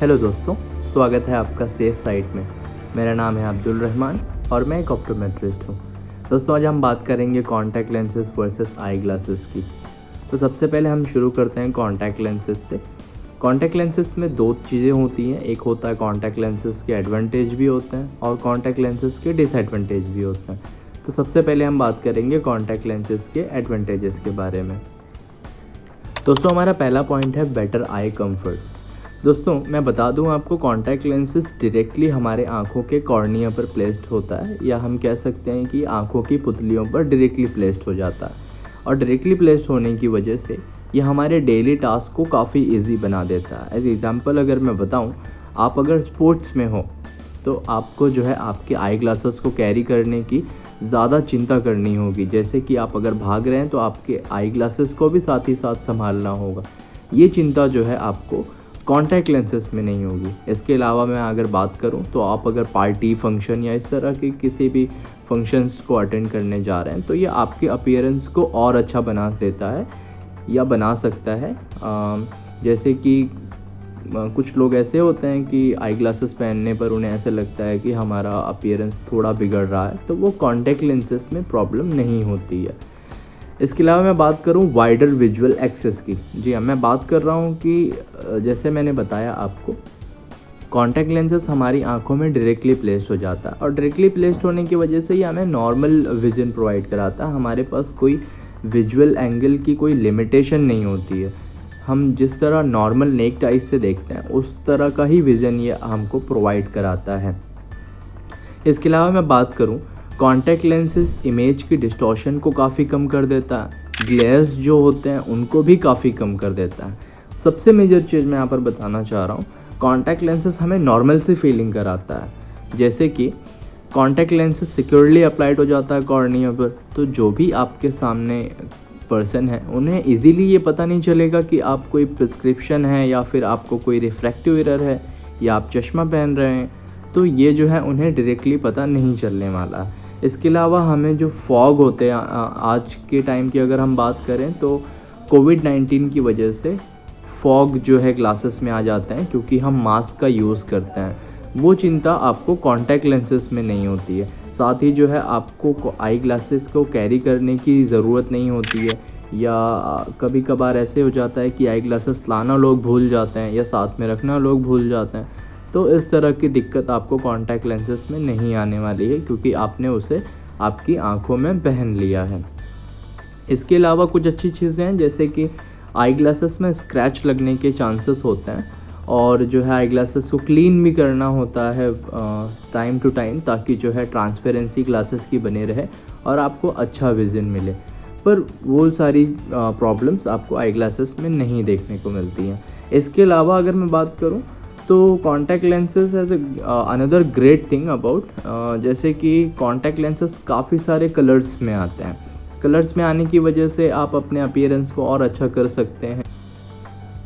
Hello दोस्तों, स्वागत है आपका सेफ साइट में। मेरा नाम है अब्दुल रहमान और मैं एक ऑप्टोमेट्रिस्ट हूँ। दोस्तों, आज हम बात करेंगे contact lenses versus eye glasses की। तो सबसे पहले हम शुरू करते हैं कॉन्टैक्ट लेंसेज से। कॉन्टैक्ट लेंसेज में दो चीज़ें होती हैं, एक होता है कॉन्टैक्ट लेंसेज के एडवांटेज भी होते हैं और कॉन्टैक्ट लेंसेज के डिसएडवांटेज भी होते हैं। तो सबसे पहले हम बात करेंगे कॉन्टैक्ट लेंसेज के एडवांटेजेस के बारे में। दोस्तों, हमारा पहला पॉइंट है बेटर आई कंफर्ट। दोस्तों, मैं बता दूं आपको, कॉन्टैक्ट लेंसेज डायरेक्टली हमारे आँखों के कॉर्निया पर प्लेस्ड होता है, या हम कह सकते हैं कि आँखों की पुतलियों पर डायरेक्टली प्लेस्ड हो जाता है। और डायरेक्टली प्लेस्ड होने की वजह से यह हमारे डेली टास्क को काफ़ी इजी बना देता है। एज एग्जांपल अगर मैं बताऊं, आप अगर स्पोर्ट्स में हो तो आपको जो है आपके आई ग्लासेस को कैरी करने की ज़्यादा चिंता करनी होगी। जैसे कि आप अगर भाग रहे हैं तो आपके आई ग्लासेस को भी साथ ही साथ संभालना होगा। ये चिंता जो है आपको कॉन्टैक्ट लेंसेज में नहीं होगी। इसके अलावा मैं अगर बात करूं तो आप अगर पार्टी, फंक्शन या इस तरह के किसी भी फंक्शंस को अटेंड करने जा रहे हैं तो ये आपके अपीयरेंस को और अच्छा बना देता है या बना सकता है। जैसे कि कुछ लोग ऐसे होते हैं कि आई ग्लासेस पहनने पर उन्हें ऐसा लगता है कि हमारा अपीयरेंस थोड़ा बिगड़ रहा है, तो वो कॉन्टैक्ट लेंसेज में प्रॉब्लम नहीं होती है। इसके अलावा मैं बात करूं वाइडर विजुअल एक्सेस की। जी हाँ, मैं बात कर रहा हूं कि जैसे मैंने बताया आपको, कॉन्टैक्ट लेंसेज हमारी आंखों में डायरेक्टली प्लेस्ड हो जाता है और डायरेक्टली प्लेस्ड होने की वजह से ये हमें नॉर्मल विजन प्रोवाइड कराता है। हमारे पास कोई विजुअल एंगल की कोई लिमिटेशन नहीं होती है। हम जिस तरह नॉर्मल नेक्ड आइज से देखते हैं उस तरह का ही विज़न ये हमको प्रोवाइड कराता है। इसके अलावा मैं बात करूं, कॉन्टैक्ट लेंसेज इमेज की डिस्टॉर्शन को काफ़ी कम कर देता है। ग्लेयर्स जो होते हैं उनको भी काफ़ी कम कर देता है। सबसे मेजर चीज़ मैं यहाँ पर बताना चाह रहा हूँ, कॉन्टैक्ट लेंसेज हमें नॉर्मल सी फीलिंग कराता है। जैसे कि कॉन्टैक्ट लेंसेज सिक्योरली अप्लाइड हो जाता है कॉर्निया पर, तो जो भी आपके सामने पर्सन है उन्हें इजीली ये पता नहीं चलेगा कि आप कोई प्रिस्क्रिप्शन है या फिर आपको कोई रिफ्रैक्टिव एरर है या आप चश्मा पहन रहे हैं, तो ये जो है उन्हें डायरेक्टली पता नहीं चलने वाला है। इसके अलावा हमें जो फॉग होते हैं आज के टाइम की अगर हम बात करें तो कोविड-19 की वजह से फॉग जो है ग्लासेस में आ जाते हैं क्योंकि हम मास्क का यूज़ करते हैं। वो चिंता आपको कॉन्टैक्ट लेंसेज में नहीं होती है। साथ ही जो है आपको आई ग्लासेस को कैरी करने की ज़रूरत नहीं होती है, या कभी कभार ऐसे हो जाता है कि आई ग्लासेस लाना लोग भूल जाते हैं या साथ में रखना लोग भूल जाते हैं। तो इस तरह की दिक्कत आपको कॉन्टैक्ट लेंसेज में नहीं आने वाली है क्योंकि आपने उसे आपकी आंखों में पहन लिया है। इसके अलावा कुछ अच्छी चीज़ें हैं, जैसे कि आई ग्लासेस में स्क्रैच लगने के चांसेस होते हैं और जो है आई ग्लासेस को क्लीन भी करना होता है टाइम टू टाइम, ताकि जो है ट्रांसपेरेंसी ग्लासेस की बने रहे और आपको अच्छा विज़न मिले। पर वो सारी प्रॉब्लम्स आपको आई ग्लासेस में नहीं देखने को मिलती हैं। इसके अलावा अगर मैं बात करूं तो contact lenses has another great thing about, जैसे कि कॉन्टैक्ट लेंसेज काफ़ी सारे कलर्स में आते हैं। कलर्स में आने की वजह से आप अपने अपीयरेंस को और अच्छा कर सकते हैं।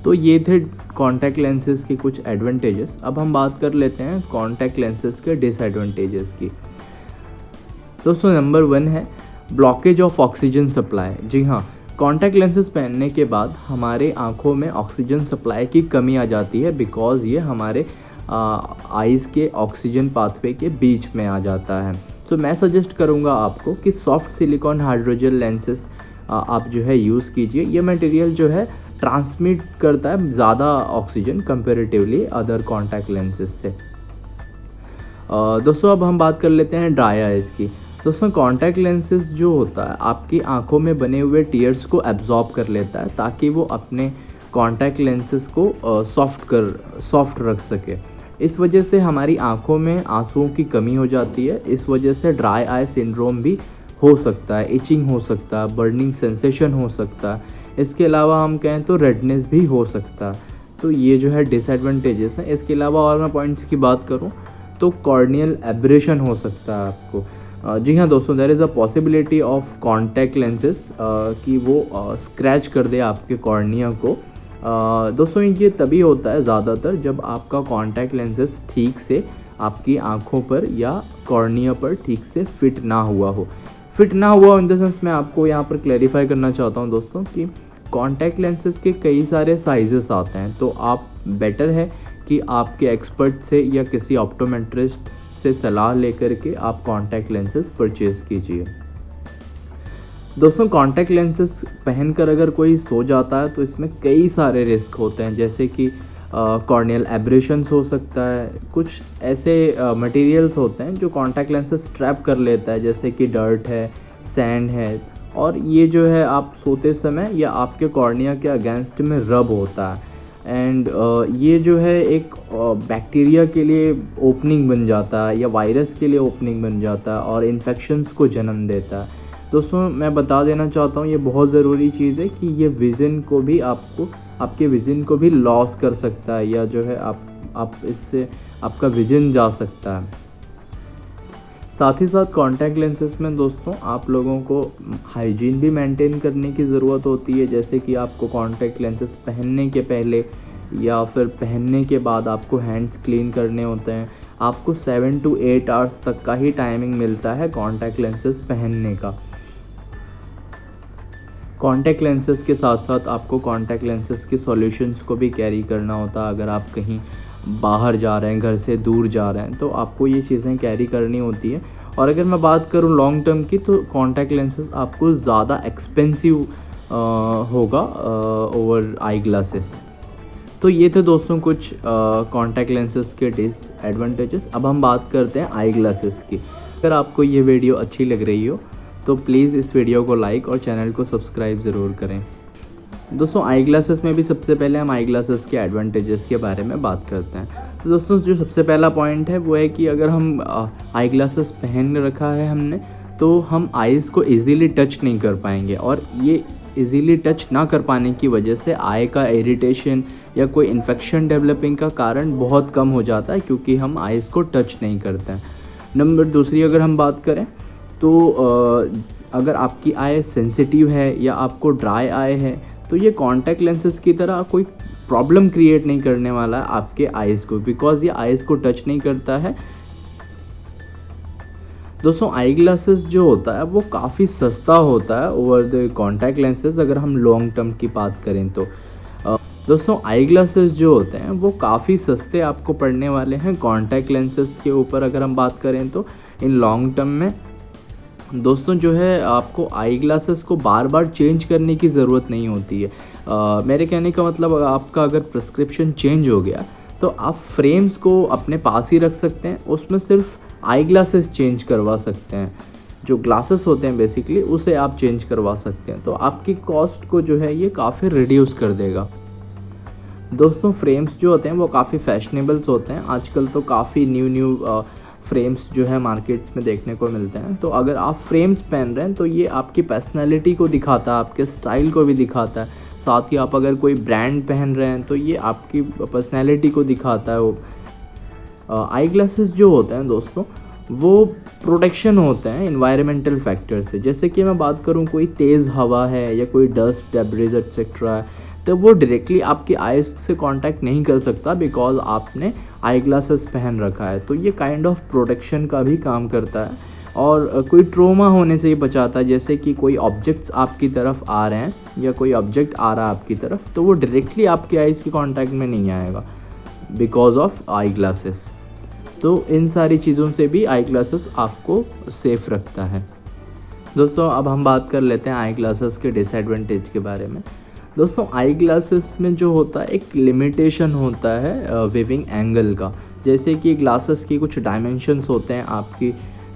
तो ये थे कॉन्टैक्ट लेंसेज के कुछ एडवांटेजेस। अब हम बात कर लेते हैं कॉन्टैक्ट लेंसेज के डिसएडवांटेजेस की। दोस्तों, नंबर 1 है ब्लॉकेज ऑफ ऑक्सीजन सप्लाई। जी हाँ, कॉन्टैक्ट लेंसेज पहनने के बाद हमारे आँखों में ऑक्सीजन सप्लाई की कमी आ जाती है, बिकॉज़ ये हमारे आइज़ के ऑक्सीजन पाथवे के बीच में आ जाता है। तो मैं सजेस्ट करूँगा आपको कि सॉफ्ट सिलिकॉन हाइड्रोजेल लेंसेज आप जो है यूज़ कीजिए। ये मटेरियल जो है ट्रांसमिट करता है ज़्यादा oxygen comparatively other contact lenses से। दोस्तों, अब हम बात कर लेते हैं ड्राई आइज़ की। दोस्तों, कॉन्टैक्ट लेंसेज जो होता है आपकी आंखों में बने हुए टीयर्स को एब्जॉर्ब कर लेता है ताकि वो अपने कॉन्टैक्ट लेंसेज को सॉफ्ट रख सके। इस वजह से हमारी आंखों में आंसुओं की कमी हो जाती है। इस वजह से ड्राई आई सिंड्रोम भी हो सकता है, इचिंग हो सकता है, बर्निंग सेंसेशन हो सकता है। इसके अलावा हम कहें तो रेडनेस भी हो सकता है। तो ये जो है डिसएडवांटेजेस हैं। इसके अलावा और मैं पॉइंट्स की बात करूं तो कॉर्नियल एब्रेशन हो सकता है आपको। जी हाँ दोस्तों, there is a possibility of contact lenses कि वो स्क्रैच कर दे आपके कॉर्निया को। दोस्तों, ये तभी होता है ज़्यादातर जब आपका कॉन्टैक्ट लेंसेज ठीक से आपकी आँखों पर या कॉर्निया पर ठीक से फिट ना हुआ हो। फिट ना हुआ इन द सेंस मैं आपको यहाँ पर क्लैरिफाई करना चाहता हूँ दोस्तों कि कॉन्टैक्ट लेंसेज के कई सारे साइजेस आते हैं, तो आप बेटर है कि आपके एक्सपर्ट से या किसी ऑप्टोमेट्रिस्ट से सलाह लेकर के आप कॉन्टैक्ट लेंसेज परचेज़ कीजिए। दोस्तों, कॉन्टैक्ट लेंसेज पहनकर अगर कोई सो जाता है तो इसमें कई सारे रिस्क होते हैं, जैसे कि कॉर्नियल एब्रेशंस हो सकता है। कुछ ऐसे मटेरियल्स होते हैं जो कॉन्टैक्ट लेंसेज ट्रैप कर लेता है, जैसे कि डर्ट है, सैंड है, और ये जो है आप सोते समय या आपके कॉर्निया के अगेंस्ट में रब होता है एंड ये जो है एक बैक्टीरिया के लिए ओपनिंग बन जाता है या वायरस के लिए ओपनिंग बन जाता है और इन्फेक्शंस को जन्म देता है। दोस्तों, मैं बता देना चाहता हूँ, ये बहुत ज़रूरी चीज़ है कि ये विज़न को भी आपके विज़न को भी लॉस कर सकता है, या जो है आप इससे आपका विज़न जा सकता है। साथ ही साथ कॉन्टैक्ट लेंसेज में दोस्तों आप लोगों को हाइजीन भी मेंटेन करने की ज़रूरत होती है, जैसे कि आपको कॉन्टैक्ट लेंसेज पहनने के पहले या फिर पहनने के बाद आपको हैंड्स क्लीन करने होते हैं। आपको 7 to 8 आवर्स तक का ही टाइमिंग मिलता है कॉन्टैक्ट लेंसेज पहनने का। कॉन्टैक्ट लेंसेज के साथ साथ आपको कॉन्टैक्ट लेंसेज के सॉल्यूशंस को भी कैरी करना होता है। अगर आप कहीं बाहर जा रहे हैं, घर से दूर जा रहे हैं, तो आपको ये चीज़ें कैरी करनी होती है। और अगर मैं बात करूँ लॉन्ग टर्म की, तो कॉन्टैक्ट लेंसेज आपको ज़्यादा एक्सपेंसिव होगा ओवर आई ग्लासेस। तो ये थे दोस्तों कुछ कॉन्टैक्ट लेंसेज के डिसएडवांटेजेस। अब हम बात करते हैं आई ग्लासेस की। अगर आपको ये वीडियो अच्छी लग रही हो तो प्लीज़ इस वीडियो को लाइक और चैनल को सब्सक्राइब ज़रूर करें। दोस्तों, आई ग्लासेस में भी सबसे पहले हम आई ग्लासेस के एडवांटेजेस के बारे में बात करते हैं। तो दोस्तों, जो सबसे पहला पॉइंट है वो है कि अगर हम आई ग्लासेस पहन रखा है हमने, तो हम आइज़ को इजीली टच नहीं कर पाएंगे, और ये इजीली टच ना कर पाने की वजह से आई का इरिटेशन या कोई इन्फेक्शन डेवलपिंग का कारण बहुत कम हो जाता है, क्योंकि हम आइज़ को टच नहीं करते हैं। नंबर दूसरी अगर हम बात करें तो अगर आपकी आई सेंसिटिव है या आपको ड्राई आई है, तो ये कॉन्टैक्ट लेंसेज की तरह कोई प्रॉब्लम क्रिएट नहीं करने वाला है आपके आइज़ को, बिकॉज ये आइज़ को टच नहीं करता है। दोस्तों, आई ग्लासेस जो होता है वो काफ़ी सस्ता होता है ओवर द कॉन्टैक्ट लेंसेज, अगर हम लॉन्ग टर्म की बात करें तो। दोस्तों, आई ग्लासेस जो होते हैं वो काफ़ी सस्ते आपको पड़ने वाले हैं कॉन्टैक्ट लेंसेज के ऊपर, अगर हम बात करें तो इन लॉन्ग टर्म में। दोस्तों, जो है आपको आई ग्लासेस को बार बार चेंज करने की ज़रूरत नहीं होती है। मेरे कहने का मतलब, आपका अगर प्रिस्क्रिप्शन चेंज हो गया तो आप फ्रेम्स को अपने पास ही रख सकते हैं, उसमें सिर्फ आई ग्लासेस चेंज करवा सकते हैं। जो ग्लासेस होते हैं बेसिकली उसे आप चेंज करवा सकते हैं, तो आपकी कॉस्ट को जो है ये काफ़ी रिड्यूस कर देगा। दोस्तों, फ्रेम्स जो होते हैं वो काफ़ी फैशनेबल्स होते हैं। आजकल तो काफ़ी न्यू फ्रेम्स जो है मार्केट्स में देखने को मिलते हैं। तो अगर आप फ्रेम्स पहन रहे हैं तो ये आपकी पर्सनैलिटी को दिखाता है, आपके स्टाइल को भी दिखाता है। साथ ही आप अगर कोई ब्रांड पहन रहे हैं तो ये आपकी पर्सनैलिटी को दिखाता है। वो आई ग्लासेस जो होते हैं दोस्तों वो प्रोटेक्शन होते हैं इन्वायरमेंटल फैक्टर से। जैसे कि मैं बात करूँ, कोई तेज़ हवा है या कोई डस्ट, डेब्रिज एक्सेट्रा है, तो वो डायरेक्टली आपकी आइज़ से कांटेक्ट नहीं कर सकता, बिकॉज आपने आई ग्लासेस पहन रखा है। तो ये काइंड ऑफ प्रोटेक्शन का भी काम करता है और कोई ट्रोमा होने से ही बचाता है। जैसे कि कोई ऑब्जेक्ट्स आपकी तरफ आ रहे हैं या कोई ऑब्जेक्ट आ रहा है आपकी तरफ, तो वो डायरेक्टली आपकी आइज़ के कांटेक्ट में नहीं आएगा बिकॉज ऑफ आई ग्लासेस। तो इन सारी चीज़ों से भी आई ग्लासेस आपको सेफ़ रखता है। दोस्तों, अब हम बात कर लेते हैं आई ग्लासेस के डिसएडवांटेज के बारे में। दोस्तों, आई ग्लासेस में जो होता है एक लिमिटेशन होता है विविंग एंगल का। जैसे कि ग्लासेस की कुछ डायमेंशंस होते हैं, आपकी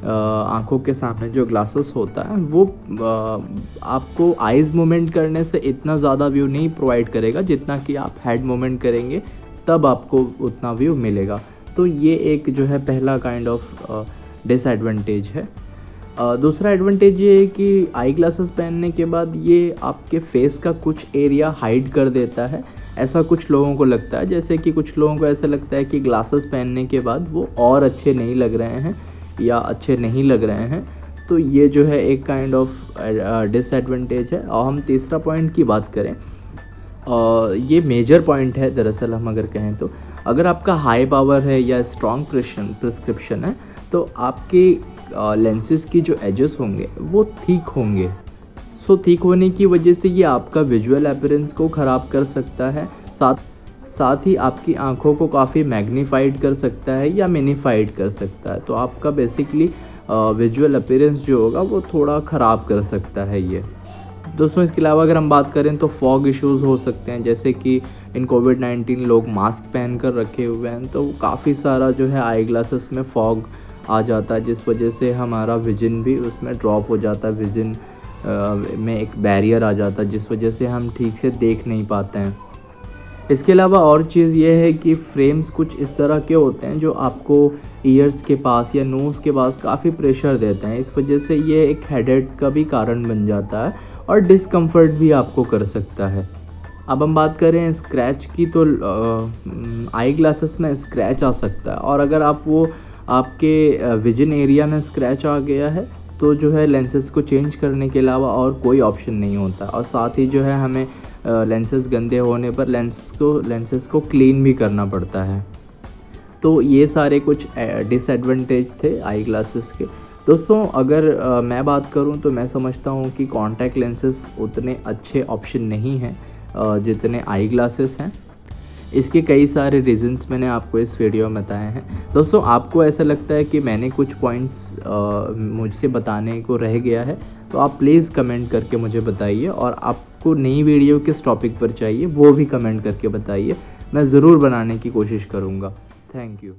आंखों के सामने जो ग्लासेस होता है वो आपको आइज़ मूवमेंट करने से इतना ज़्यादा व्यू नहीं प्रोवाइड करेगा जितना कि आप हेड मूवमेंट करेंगे तब आपको उतना व्यू मिलेगा। तो ये एक जो है पहला काइंड ऑफ डिसएडवांटेज है। दूसरा एडवांटेज ये है कि आई ग्लासेस पहनने के बाद ये आपके फेस का कुछ एरिया हाइड कर देता है, ऐसा कुछ लोगों को लगता है। जैसे कि कुछ लोगों को ऐसा लगता है कि ग्लासेस पहनने के बाद वो और अच्छे नहीं लग रहे हैं या अच्छे नहीं लग रहे हैं, तो ये जो है एक काइंड ऑफ डिसएडवांटेज है। और हम तीसरा पॉइंट की बात करें, ये मेजर पॉइंट है दरअसल, हम अगर कहें तो अगर आपका हाई पावर है या स्ट्रॉन्ग प्रिस्क्रिप्शन है तो आपके लेंसेज की जो एजेस होंगे वो थिक होंगे। सो थिक होने की वजह से ये आपका विजुअल अपीयरेंस को ख़राब कर सकता है। साथ ही आपकी आँखों को काफ़ी मैग्नीफाइड कर सकता है या मिनीफाइड कर सकता है। तो आपका बेसिकली विजुअल अपीयरेंस जो होगा वो थोड़ा ख़राब कर सकता है ये। दोस्तों इसके अलावा अगर हम बात करें तो फॉग इश्यूज़ हो सकते हैं, जैसे कि इन कोविड-19 लोग मास्क पहन कर रखे हुए हैं, तो काफ़ी सारा जो है आई ग्लासेस में फॉग आ जाता है, जिस वजह से हमारा विज़न भी उसमें ड्रॉप हो जाता है। विज़न में एक बैरियर आ जाता है, जिस वजह से हम ठीक से देख नहीं पाते हैं। इसके अलावा और चीज़ ये है कि फ्रेम्स कुछ इस तरह के होते हैं जो आपको ईयर्स के पास या नोज़ के पास काफ़ी प्रेशर देते हैं। इस वजह से ये एक हेडेक का भी कारण बन जाता है और डिस्कम्फर्ट भी आपको कर सकता है। अब हम बात करें स्क्रैच की, तो आई ग्लासेस में स्क्रैच आ सकता है, और अगर आपके विजन एरिया में स्क्रैच आ गया है तो जो है लेंसेज को चेंज करने के अलावा और कोई ऑप्शन नहीं होता। और साथ ही जो है हमें लेंसेज गंदे होने पर लेंसेज को क्लीन भी करना पड़ता है। तो ये सारे कुछ डिसएडवांटेज थे आई ग्लासेस के। दोस्तों अगर मैं बात करूं तो मैं समझता हूं कि कॉन्टैक्ट लेंसेज उतने अच्छे ऑप्शन नहीं हैं जितने आई ग्लासेस हैं। इसके कई सारे रीज़न्स मैंने आपको इस वीडियो में बताए हैं। दोस्तों आपको ऐसा लगता है कि मैंने कुछ पॉइंट्स मुझसे बताने को रह गया है तो आप प्लीज़ कमेंट करके मुझे बताइए, और आपको नई वीडियो किस टॉपिक पर चाहिए वो भी कमेंट करके बताइए। मैं ज़रूर बनाने की कोशिश करूँगा। Thank you.